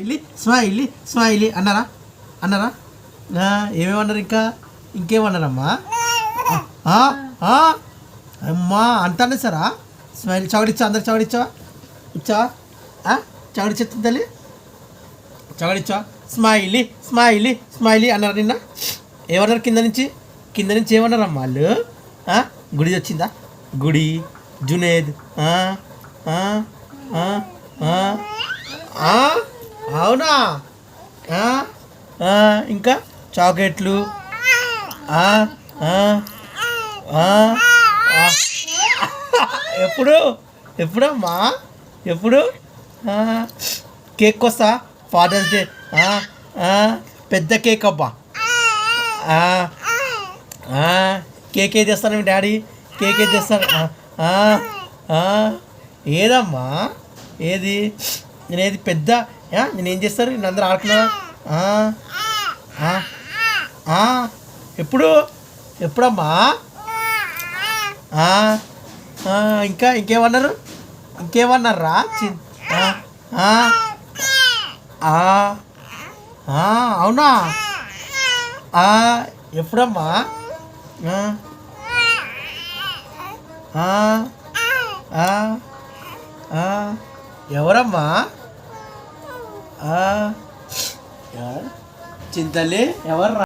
smiley smiley smiley అన్నారా అన్నారా ఏమేమన్నారు ఇంకేమన్నారమ్మా అమ్మా అంటానే సరా స్మైలీ చవడిచ్చా అందరు చవడిచ్చావా ఇచ్చావా చవడిచ్చేస్తుంది తల్లి చవడిచ్చా స్మైలీ స్మైలీ స్మైలీ అన్నారు నిన్న ఏమన్నారు కింద నుంచి ఏమన్నారమ్మా వాళ్ళు గుడి వచ్చిందా గుడి జునేద్ అవునా ఇంకా చాక్లెట్లు ఎప్పుడమ్మా ఎప్పుడు కేక్ వస్తా ఫాదర్స్ డే పెద్ద కేక్ అబ్బా కేక్ ఏది తెస్తాను మీ డాడీ కేక్ ఏది తెస్తాను ఏదమ్మా ఏది నేనేది పెద్ద నేనేం చేస్తారు నేను అందరూ ఆడుకున్నారా ఎప్పుడమ్మా ఇంకేమన్నారా అవునా ఎప్పుడమ్మా ఎవరమ్మా చింతలే ఎవరు